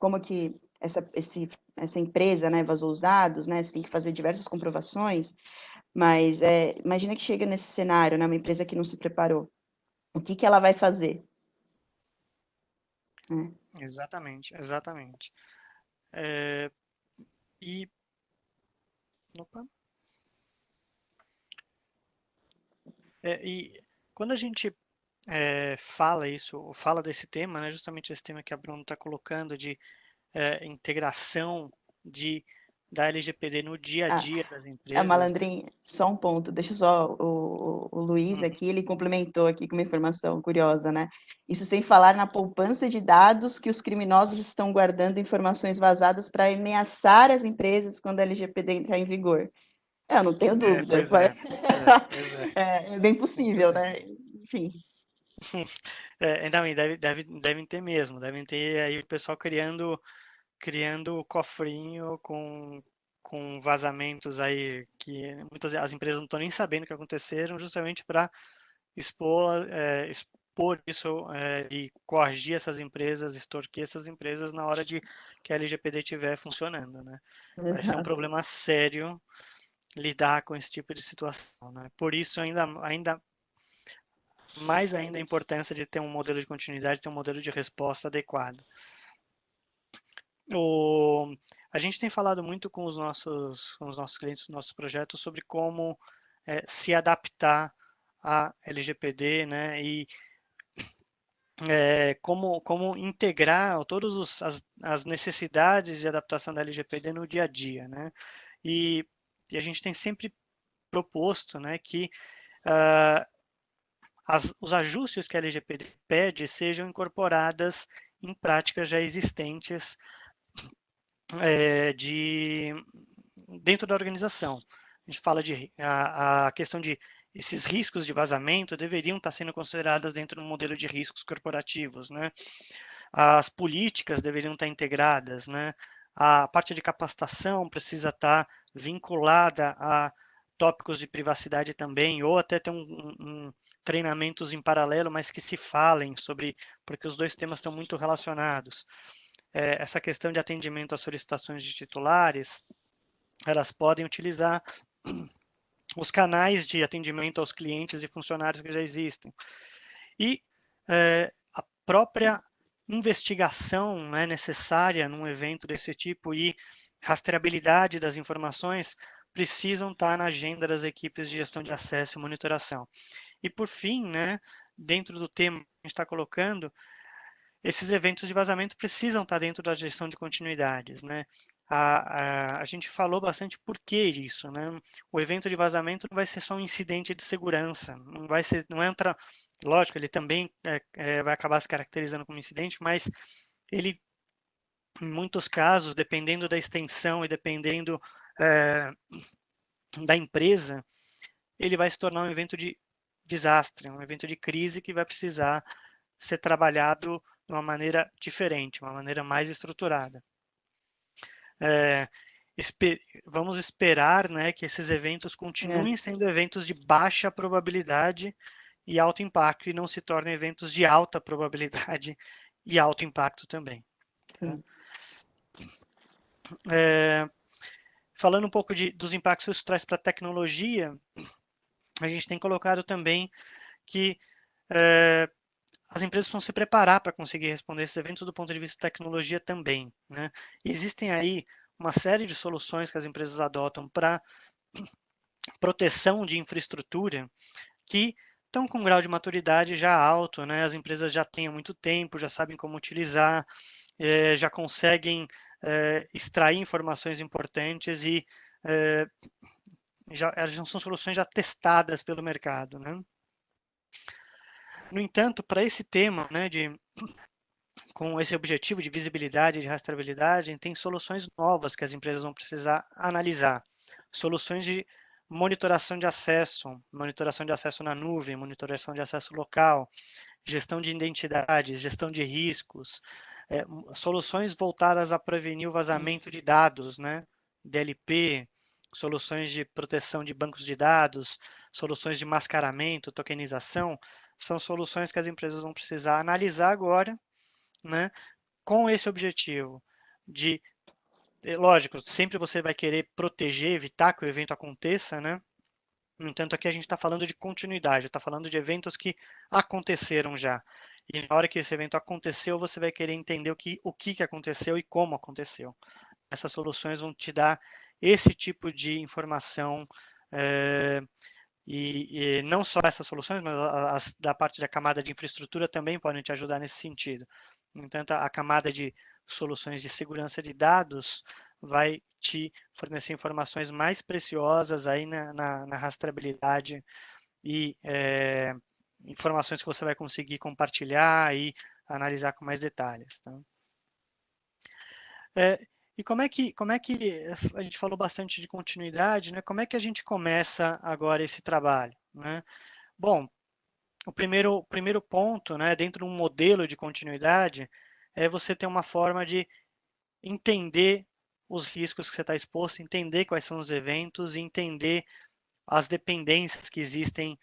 como que essa empresa, né, vazou os dados, né, você tem que fazer diversas comprovações, mas imagina que chega nesse cenário, né, uma empresa que não se preparou. O que ela vai fazer? Exatamente. E opa. E quando a gente fala desse tema, né, justamente esse tema que a Bruno está colocando de integração da LGPD no dia a Ah, dia das a empresas. Malandrinha, só um ponto, deixa só o Luiz Uhum. aqui, ele complementou aqui com uma informação curiosa, né? Isso sem falar na poupança de dados que os criminosos estão guardando informações vazadas para ameaçar as empresas quando a LGPD entrar em vigor. Eu não tenho dúvida. Pois é. É bem possível, Muito né? Enfim. não, e devem ter mesmo, devem ter aí o pessoal criando cofrinho com vazamentos aí que muitas as empresas não estão nem sabendo que aconteceram, justamente para expor isso e coagir essas empresas, extorquir essas empresas na hora de que a LGPD estiver funcionando, né? Vai ser um Exato. problema sério lidar com esse tipo de situação, né? Por isso ainda mais ainda a importância de ter um modelo de continuidade, ter um modelo de resposta adequado. A gente tem falado muito com os nossos clientes, nossos projetos, sobre como se adaptar à LGPD, né? E como integrar todas as necessidades de adaptação da LGPD no dia a dia, né? E a gente tem sempre proposto, né, que os ajustes que a LGPD pede sejam incorporadas em práticas já existentes dentro da organização. A gente fala de a questão de esses riscos de vazamento deveriam estar sendo consideradas dentro do modelo de riscos corporativos, né? As políticas deveriam estar integradas, né? A parte de capacitação precisa estar vinculada a tópicos de privacidade também, ou até ter treinamentos em paralelo, mas que se falem sobre, porque os dois temas estão muito relacionados. Essa questão de atendimento às solicitações de titulares, elas podem utilizar os canais de atendimento aos clientes e funcionários que já existem. E a própria investigação, né, necessária num evento desse tipo e rastreabilidade das informações precisam estar na agenda das equipes de gestão de acesso e monitoração. E por fim, né, dentro do tema que a gente está colocando, esses eventos de vazamento precisam estar dentro da gestão de continuidades, né? A gente falou bastante por que isso, né? O evento de vazamento não vai ser só um incidente de segurança, não vai ser, não entra, lógico, ele também vai acabar se caracterizando como incidente, mas ele, em muitos casos, dependendo da extensão e dependendo da empresa, ele vai se tornar um evento de desastre, um evento de crise que vai precisar ser trabalhado de uma maneira diferente, uma maneira mais estruturada. Vamos esperar, né, que esses eventos continuem sendo eventos de baixa probabilidade e alto impacto e não se tornem eventos de alta probabilidade e alto impacto também. Tá? Falando um pouco dos impactos que isso traz para a tecnologia, a gente tem colocado também que as empresas vão se preparar para conseguir responder esses eventos do ponto de vista de tecnologia também, né? Existem aí uma série de soluções que as empresas adotam para proteção de infraestrutura que estão com um grau de maturidade já alto, né? As empresas já têm há muito tempo, já sabem como utilizar, já conseguem extrair informações importantes e elas já são soluções já testadas pelo mercado, né? No entanto, para esse tema, né, com esse objetivo de visibilidade e de rastreabilidade, tem soluções novas que as empresas vão precisar analisar. Soluções de monitoração de acesso na nuvem, monitoração de acesso local, gestão de identidades, gestão de riscos, soluções voltadas a prevenir o vazamento de dados, né? DLP, soluções de proteção de bancos de dados, soluções de mascaramento, tokenização, são soluções que as empresas vão precisar analisar agora, né? Com esse objetivo de, lógico, sempre você vai querer proteger, evitar que o evento aconteça, né? No entanto, aqui a gente está falando de continuidade, está falando de eventos que aconteceram já. E na hora que esse evento aconteceu, você vai querer entender o que aconteceu e como aconteceu. Essas soluções vão te dar esse tipo de informação, e não só essas soluções, mas as da parte da camada de infraestrutura também podem te ajudar nesse sentido. No entanto, a camada de soluções de segurança de dados vai te fornecer informações mais preciosas aí na rastreabilidade e informações que você vai conseguir compartilhar e analisar com mais detalhes. Tá? E como é que a gente falou bastante de continuidade, né? Como é que a gente começa agora esse trabalho, né? Bom, o primeiro ponto, né, dentro de um modelo de continuidade, é você ter uma forma de entender os riscos que você está exposto, entender quais são os eventos, entender as dependências que existem,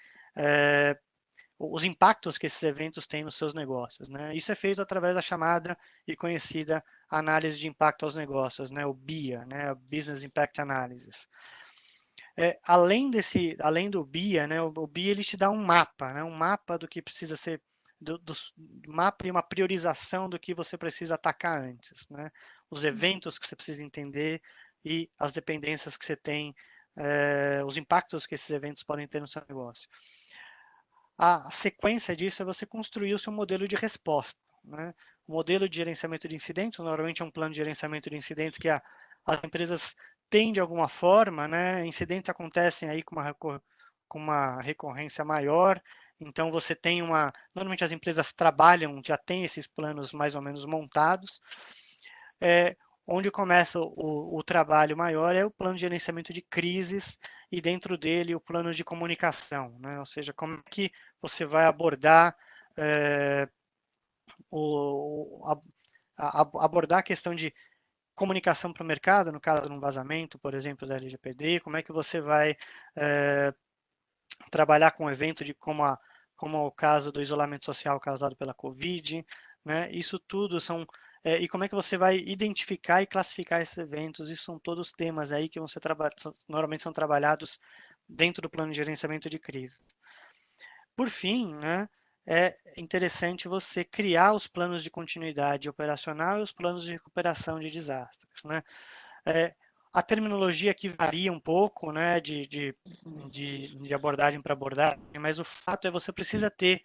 os impactos que esses eventos têm nos seus negócios, né? Isso é feito através da chamada e conhecida análise de impacto aos negócios, né? O BIA, né? Business Impact Analysis. Além do BIA, né? O BIA ele te dá um mapa, né? Um mapa do que precisa ser, do mapa e uma priorização do que você precisa atacar antes, né? Os eventos que você precisa entender e as dependências que você tem, os impactos que esses eventos podem ter no seu negócio. A sequência disso é você construir o seu modelo de resposta, né? O modelo de gerenciamento de incidentes, normalmente é um plano de gerenciamento de incidentes que as empresas têm de alguma forma, né? Incidentes acontecem aí com uma recorrência maior, então você tem normalmente as empresas trabalham, já tem esses planos mais ou menos montados, onde começa o trabalho maior é o plano de gerenciamento de crises e dentro dele o plano de comunicação, né? Ou seja, como é que você vai abordar abordar a questão de comunicação para o mercado, no caso de um vazamento, por exemplo, da LGPD, como é que você vai trabalhar com eventos como o caso do isolamento social causado pela Covid, né? Isso tudo e como é que você vai identificar e classificar esses eventos? Isso são todos temas aí que normalmente são trabalhados dentro do plano de gerenciamento de crise. Por fim, né, é interessante você criar os planos de continuidade operacional e os planos de recuperação de desastres, né? A terminologia aqui varia um pouco, né, de abordagem para abordagem, mas o fato é que você precisa ter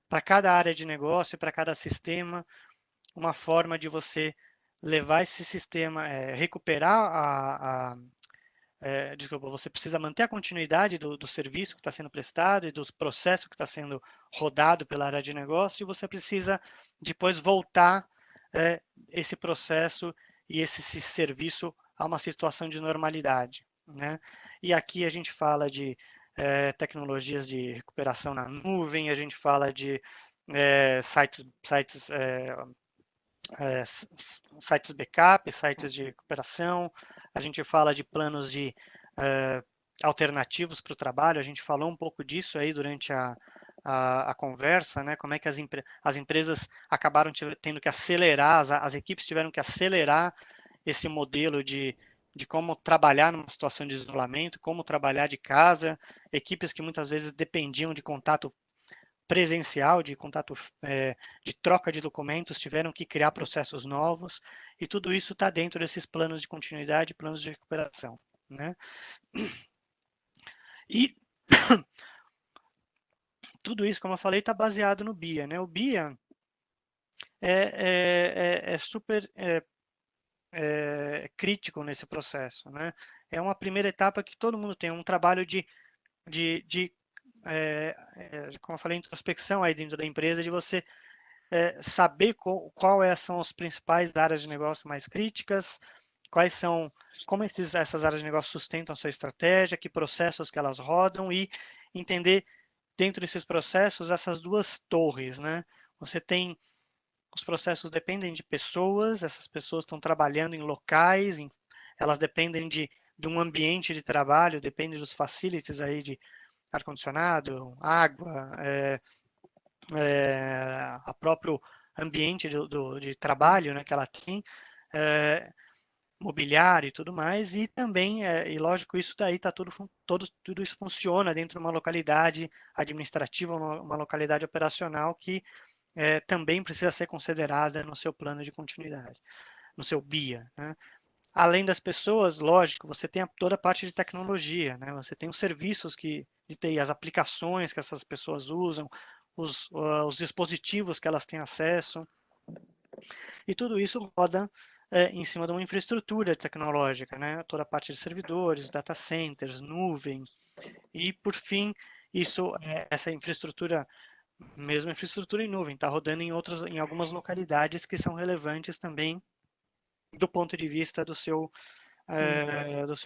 para cada área de negócio, para cada sistema, uma forma de você levar esse sistema, recuperar desculpa, você precisa manter a continuidade do serviço que está sendo prestado e dos processos que está sendo rodado pela área de negócio, e você precisa depois voltar esse processo e esse serviço a uma situação de normalidade, né? E aqui a gente fala de tecnologias de recuperação na nuvem, a gente fala de sites backup, sites de recuperação, a gente fala de planos de alternativos para o trabalho, a gente falou um pouco disso aí durante a conversa, né? Como é que as empresas acabaram tendo que acelerar, as equipes tiveram que acelerar esse modelo de como trabalhar numa situação de isolamento, como trabalhar de casa, equipes que muitas vezes dependiam de contato presencial, de contato, de troca de documentos, tiveram que criar processos novos, e tudo isso está dentro desses planos de continuidade, planos de recuperação, né? E tudo isso, como eu falei, está baseado no BIA, né? O BIA é super crítico nesse processo, né? É uma primeira etapa que todo mundo tem, um trabalho de como eu falei, introspecção aí dentro da empresa, de você saber quais são as principais áreas de negócio mais críticas, como essas áreas de negócio sustentam a sua estratégia, que processos que elas rodam, e entender dentro desses processos essas duas torres, né? Você tem os processos dependem de pessoas, essas pessoas estão trabalhando em locais, elas dependem de um ambiente de trabalho, dependem dos facilities aí de ar-condicionado, água, a próprio ambiente de trabalho, né, que ela tem, mobiliário e tudo mais, e também, e lógico, isso daí tá tudo isso funciona dentro de uma localidade administrativa, uma localidade operacional que também precisa ser considerada no seu plano de continuidade, no seu BIA, né? Além das pessoas, lógico, você tem toda a parte de tecnologia, né? Você tem os serviços de TI, as aplicações que essas pessoas usam, os dispositivos que elas têm acesso, e tudo isso roda em cima de uma infraestrutura tecnológica, né? Toda a parte de servidores, data centers, nuvem, e por fim, essa infraestrutura, mesmo infraestrutura em nuvem, está rodando em algumas localidades que são relevantes também do ponto de vista do seu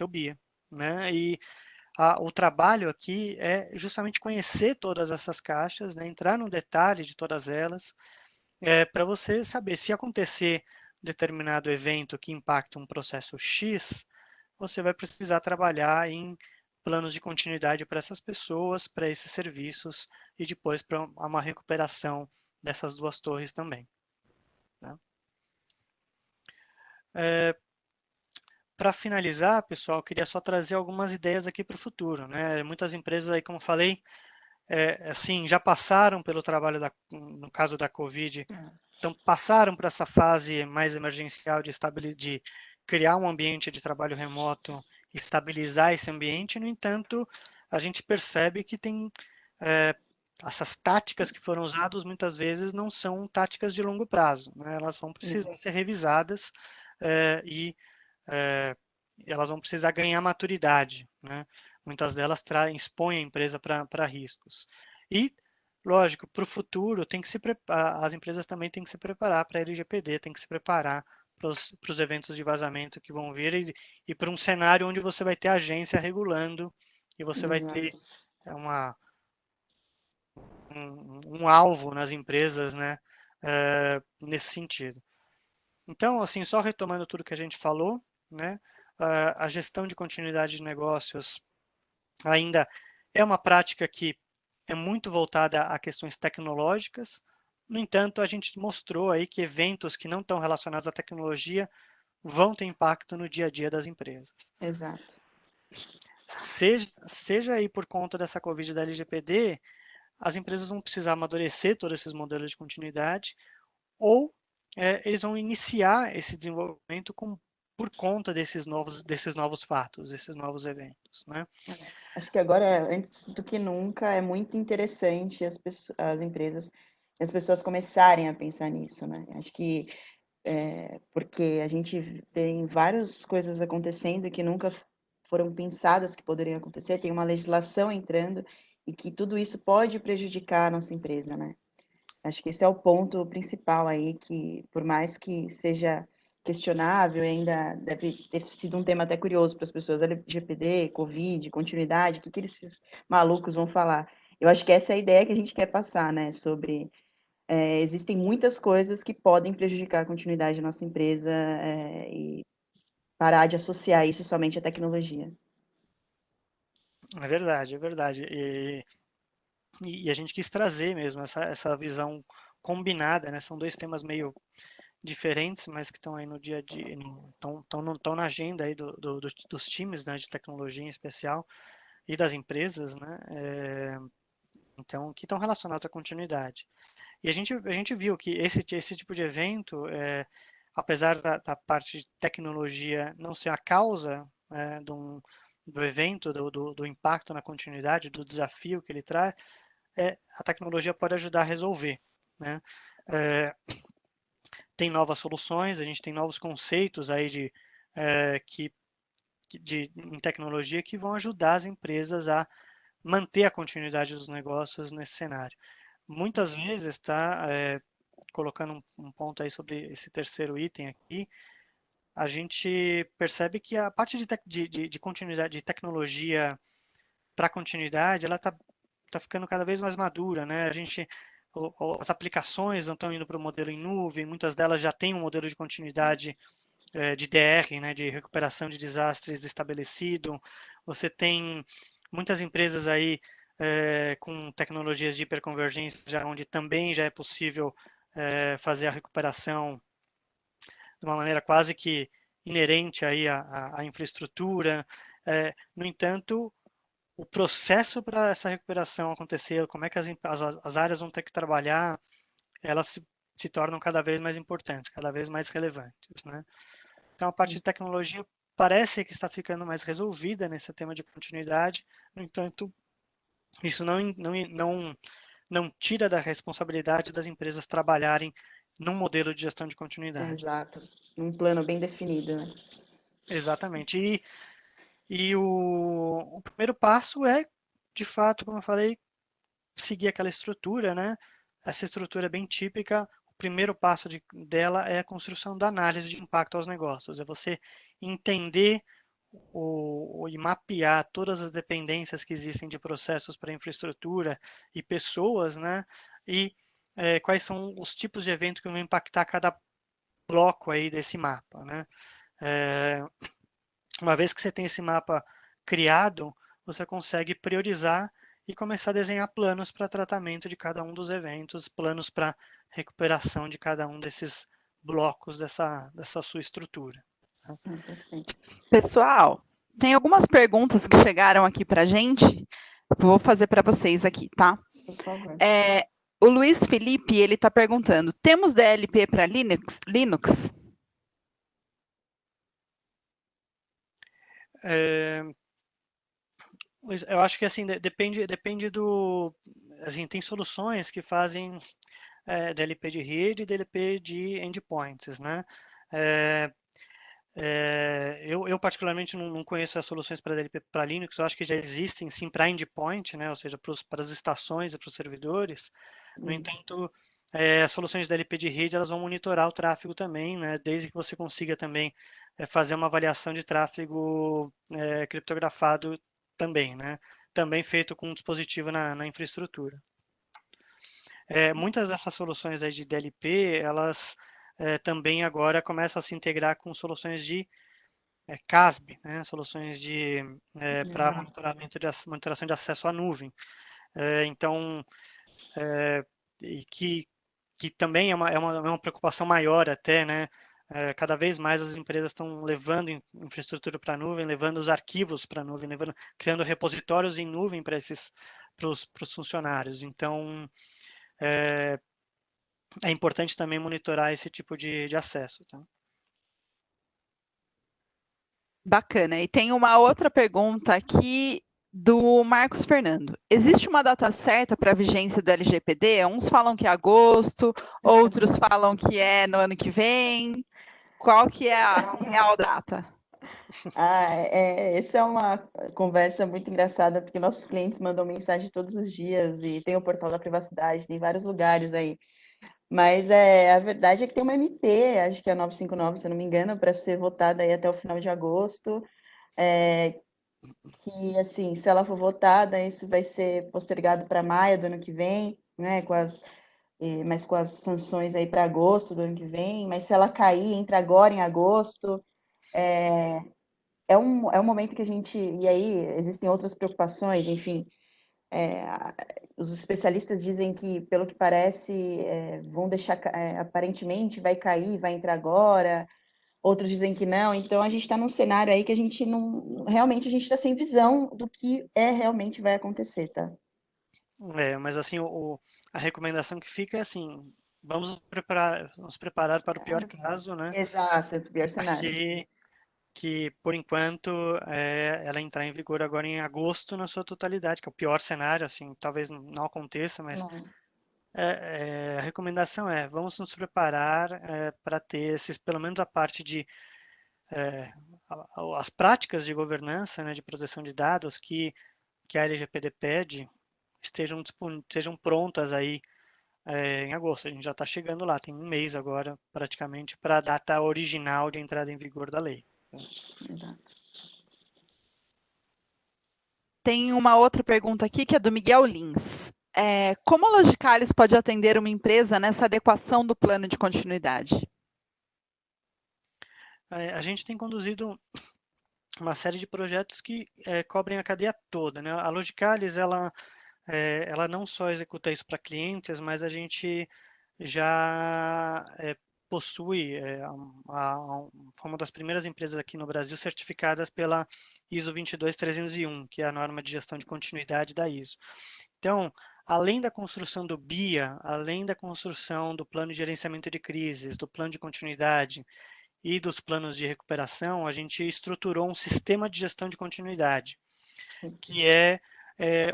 BIA, né? E o trabalho aqui é justamente conhecer todas essas caixas, né? Entrar no detalhe de todas elas, para você saber se acontecer determinado evento que impacta um processo X, você vai precisar trabalhar em planos de continuidade para essas pessoas, para esses serviços, e depois para uma recuperação dessas duas torres também, né? Para finalizar, pessoal, eu queria só trazer algumas ideias aqui para o futuro, né? Muitas empresas aí, como eu falei, assim, já passaram pelo trabalho no caso da Covid, então passaram por essa fase mais emergencial de criar um ambiente de trabalho remoto, estabilizar esse ambiente. No entanto, a gente percebe que tem essas táticas que foram usadas muitas vezes não são táticas de longo prazo, né? Elas vão precisar ser revisadas e elas vão precisar ganhar maturidade, né? Muitas delas expõem a empresa para riscos. E, lógico, para o futuro, as empresas também têm que se preparar para a LGPD, têm que se preparar para os eventos de vazamento que vão vir, e para um cenário onde você vai ter agência regulando e você vai ter um alvo nas empresas, né, nesse sentido. Então, assim, só retomando tudo que a gente falou, né, a gestão de continuidade de negócios ainda é uma prática que é muito voltada a questões tecnológicas. No entanto, a gente mostrou aí que eventos que não estão relacionados à tecnologia vão ter impacto no dia a dia das empresas. Exato. Seja aí por conta dessa Covid da LGPD, as empresas vão precisar amadurecer todos esses modelos de continuidade, ou eles vão iniciar esse desenvolvimento por conta desses novos fatos, desses novos eventos, né? Acho que agora, antes do que nunca, é muito interessante as empresas as pessoas começarem a pensar nisso, né? Acho que porque a gente tem várias coisas acontecendo que nunca foram pensadas que poderiam acontecer, tem uma legislação entrando e que tudo isso pode prejudicar a nossa empresa, né? Acho que esse é o ponto principal aí, que por mais que seja questionável, ainda deve ter sido um tema até curioso para as pessoas, LGPD, Covid, continuidade, o que esses malucos vão falar? Eu acho que essa é a ideia que a gente quer passar, né, sobre existem muitas coisas que podem prejudicar a continuidade da nossa empresa e parar de associar isso somente à tecnologia. É verdade, é verdade. E a gente quis trazer mesmo essa visão combinada, né? São dois temas meio diferentes, mas que estão aí no dia a dia, estão na agenda aí dos times, né, de tecnologia em especial e das empresas, né? Então, que estão relacionados à continuidade. E a gente viu que esse tipo de evento, apesar da parte de tecnologia não ser a causa do evento, do impacto na continuidade, do desafio que ele traz, a tecnologia pode ajudar a resolver, né? Tem novas soluções, a gente tem novos conceitos aí em tecnologia que vão ajudar as empresas a manter a continuidade dos negócios nesse cenário. Muitas vezes, colocando um ponto aí sobre esse terceiro item aqui, a gente percebe que a parte de continuidade, de tecnologia para continuidade, ela tá ficando cada vez mais madura, né? As aplicações não estão indo para o modelo em nuvem, muitas delas já têm um modelo de continuidade de DR, né, de recuperação de desastres estabelecido. Você tem muitas empresas aí com tecnologias de hiperconvergência, onde também já é possível fazer a recuperação de uma maneira quase que inerente aí à infraestrutura. No entanto, o processo para essa recuperação acontecer, como é que as áreas vão ter que trabalhar, elas se tornam cada vez mais importantes, cada vez mais relevantes, né? Então, a parte de tecnologia parece que está ficando mais resolvida nesse tema de continuidade, no entanto, isso não tira da responsabilidade das empresas trabalharem num modelo de gestão de continuidade. Exato, um plano bem definido, né? Exatamente. E o primeiro passo é, de fato, como eu falei, seguir aquela estrutura, né? Essa estrutura é bem típica. O primeiro passo dela é a construção da análise de impacto aos negócios. É você entender e mapear todas as dependências que existem de processos para infraestrutura e pessoas, né? E quais são os tipos de eventos que vão impactar cada bloco aí desse mapa, né? Uma vez que você tem esse mapa criado, você consegue priorizar e começar a desenhar planos para tratamento de cada um dos eventos, planos para recuperação de cada um desses blocos dessa sua estrutura. Perfeito. Pessoal, tem algumas perguntas que chegaram aqui para a gente. Vou fazer para vocês aqui, tá? Por favor. O Luiz Felipe, ele está perguntando, temos DLP para Linux? Eu acho que assim depende do, assim, tem soluções que fazem DLP de rede e DLP de endpoints, né? Eu particularmente não conheço as soluções para DLP para Linux. Eu acho que já existem sim para endpoint, né? Ou seja, para as estações e para os servidores. No entanto, as soluções de DLP de rede elas vão monitorar o tráfego também, né? Desde que você consiga também fazer uma avaliação de tráfego criptografado também, né? Também feito com um dispositivo na infraestrutura. Muitas dessas soluções aí de DLP, elas também agora começam a se integrar com soluções de CASB, né? Soluções para monitoração de acesso à nuvem. Então, e que também é uma preocupação maior até, né? Cada vez mais as empresas estão levando infraestrutura para a nuvem, levando os arquivos para a nuvem, criando repositórios em nuvem para os funcionários. Então, é importante também monitorar esse tipo de acesso. Tá? Bacana. E tem uma outra pergunta aqui Do Marcos Fernando. Existe uma data certa para a vigência do LGPD? Uns falam que é agosto, outros falam que é no ano que vem. Qual que é a real data? Essa é uma conversa muito engraçada, porque nossos clientes mandam mensagem todos os dias e tem o portal da privacidade, tem vários lugares aí. Mas a verdade é que tem uma MP, acho que é a 959, se eu não me engano, para ser votada aí até o final de agosto. Que, assim, se ela for votada, isso vai ser postergado para maio do ano que vem, né? Mas com as sanções aí para agosto do ano que vem. Mas se ela cair, entra agora em agosto. É um momento que a gente. E aí existem outras preocupações, enfim. Os especialistas dizem que, pelo que parece, vão deixar. Aparentemente vai cair, vai entrar agora. Outros dizem que não. Então a gente está num cenário aí que a gente não. Realmente a gente está sem visão do que realmente vai acontecer, tá? Mas assim, a recomendação que fica é assim, vamos nos preparar para o pior caso, né? Exato, o pior cenário. Que por enquanto ela entrar em vigor agora em agosto na sua totalidade, que é o pior cenário, assim, talvez não aconteça, mas Não. a recomendação é vamos nos preparar para ter esses, pelo menos a parte de as práticas de governança, né, de proteção de dados que a LGPD pede estejam prontas aí em agosto. A gente já está chegando lá, tem um mês agora praticamente para a data original de entrada em vigor da lei. Exato. Tem uma outra pergunta aqui que é do Miguel Lins. Como a Logicalis pode atender uma empresa nessa adequação do plano de continuidade? A gente tem conduzido uma série de projetos que cobrem a cadeia toda, né? A Logicalis, ela não só executa isso para clientes, mas a gente já possui uma das primeiras empresas aqui no Brasil certificadas pela ISO 22301, que é a norma de gestão de continuidade da ISO. Então, além da construção do BIA, além da construção do plano de gerenciamento de crises, do plano de continuidade e dos planos de recuperação, a gente estruturou um sistema de gestão de continuidade, que é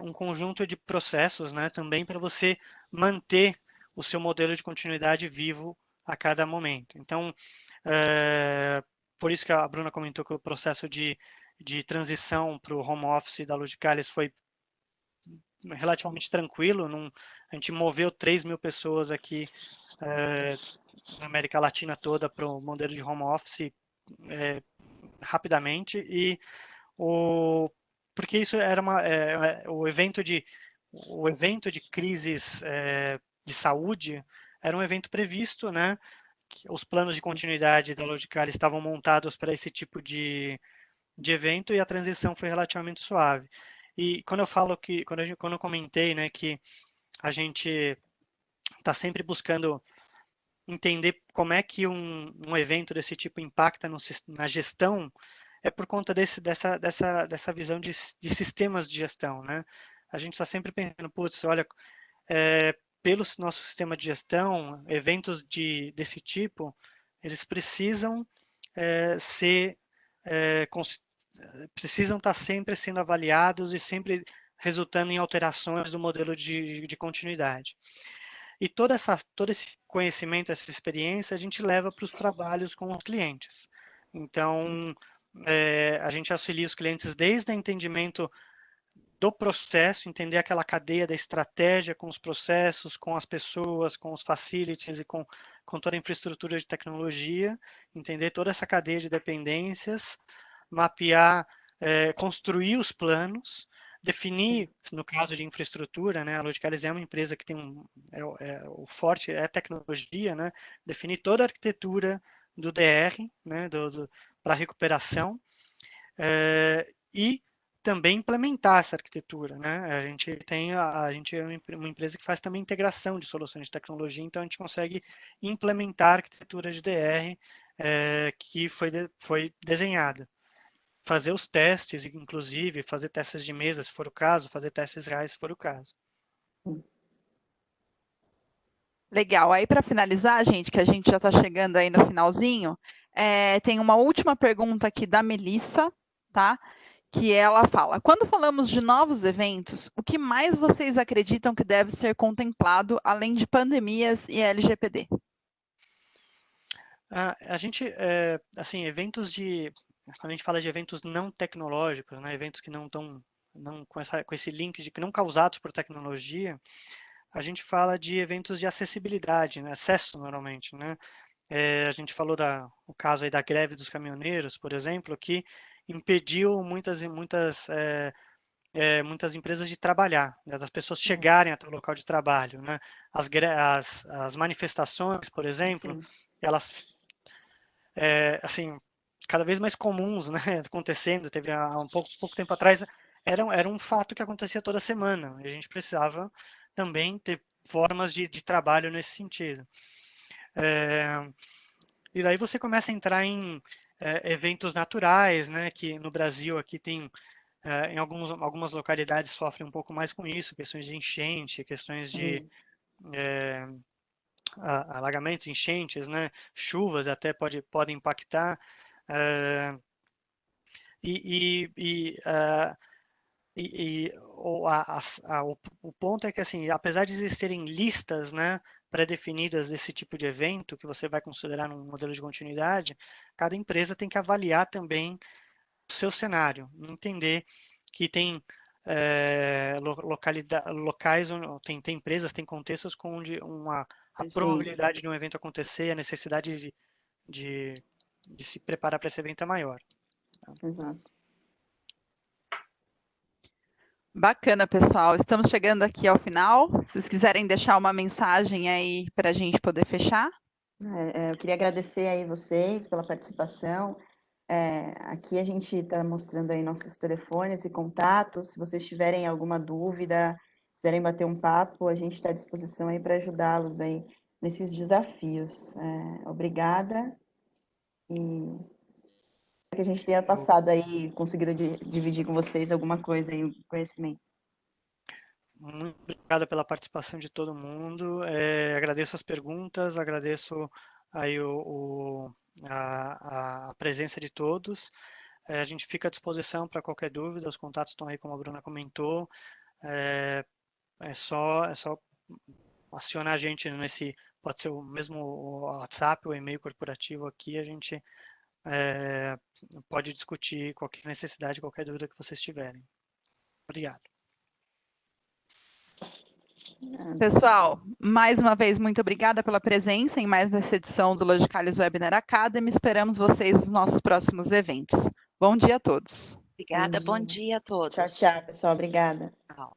um conjunto de processos, né, também para você manter o seu modelo de continuidade vivo a cada momento. Então, por isso que a Bruna comentou que o processo de transição para o home office da Logicalis foi relativamente tranquilo. A gente moveu 3.000 pessoas aqui na América Latina toda para o modelo de home office rapidamente, e porque isso era o evento de crises de saúde era um evento previsto, né? Os planos de continuidade da Logicalis estavam montados para esse tipo de evento e a transição foi relativamente suave. E quando eu falo que, quando eu comentei, né, que a gente está sempre buscando entender como é que um evento desse tipo impacta na gestão, é por conta dessa visão de sistemas de gestão, né? A gente está sempre pensando, putz, olha, pelo nosso sistema de gestão, eventos desse tipo, eles precisam precisam estar sempre sendo avaliados e sempre resultando em alterações do modelo de continuidade. E todo esse conhecimento, essa experiência, a gente leva para os trabalhos com os clientes. Então, a gente auxilia os clientes desde o entendimento do processo, entender aquela cadeia da estratégia com os processos, com as pessoas, com os facilities e com toda a infraestrutura de tecnologia, entender toda essa cadeia de dependências, mapear, construir os planos, definir, no caso de infraestrutura, né, a Logicalis é uma empresa que tem o forte é a tecnologia, né, definir toda a arquitetura do DR, né, para recuperação, e também implementar essa arquitetura, né? A gente é uma empresa que faz também integração de soluções de tecnologia, então a gente consegue implementar a arquitetura de DR que foi desenhada. Fazer os testes, inclusive, fazer testes de mesa, se for o caso, fazer testes reais, se for o caso. Legal. Aí, para finalizar, gente, que a gente já está chegando aí no finalzinho, tem uma última pergunta aqui da Melissa, tá? que ela fala: quando falamos de novos eventos, o que mais vocês acreditam que deve ser contemplado além de pandemias e LGPD? A gente, assim, quando a gente fala de eventos não tecnológicos, né, eventos que não estão com esse link de que não causados por tecnologia, a gente fala de eventos de acessibilidade, né, acesso normalmente, né? A gente falou o caso aí da greve dos caminhoneiros, por exemplo, que impediu muitas empresas de trabalhar, né, das pessoas chegarem até o local de trabalho, né? As manifestações, por exemplo, Sim. elas assim, cada vez mais comuns, né, acontecendo. Teve há pouco tempo atrás, era um fato que acontecia toda semana, e a gente precisava também ter formas de trabalho nesse sentido. E daí você começa a entrar em eventos naturais, né, que no Brasil aqui tem, em algumas localidades sofrem um pouco mais com isso, questões de enchente, questões de alagamentos, enchentes, né, chuvas até podem impactar. O ponto é que, assim, apesar de existirem listas, né, pré-definidas desse tipo de evento que você vai considerar num modelo de continuidade, cada empresa tem que avaliar também o seu cenário, entender que tem locais, tem empresas, tem contextos onde a probabilidade de um evento acontecer, a necessidade de se preparar para esse evento é maior. Exato. Bacana, pessoal. Estamos chegando aqui ao final. Se vocês quiserem deixar uma mensagem aí para a gente poder fechar. Eu queria agradecer aí vocês pela participação. Aqui a gente está mostrando aí nossos telefones e contatos. Se vocês tiverem alguma dúvida, quiserem bater um papo, a gente está à disposição aí para ajudá-los aí nesses desafios. Obrigada e que a gente tenha passado aí, conseguido dividir com vocês alguma coisa aí, conhecimento. Muito obrigado pela participação de todo mundo. Agradeço as perguntas, agradeço aí a presença de todos. A gente fica à disposição para qualquer dúvida, os contatos estão aí, como a Bruna comentou. É só acionar a gente pode ser o mesmo WhatsApp, o e-mail corporativo aqui, a gente pode discutir qualquer necessidade, qualquer dúvida que vocês tiverem. Obrigado. Pessoal, mais uma vez, muito obrigada pela presença em mais essa edição do Logicalis Webinar Academy. Esperamos vocês nos nossos próximos eventos. Bom dia a todos. Obrigada, bom dia a todos. Tchau, tchau, pessoal. Obrigada. Tchau.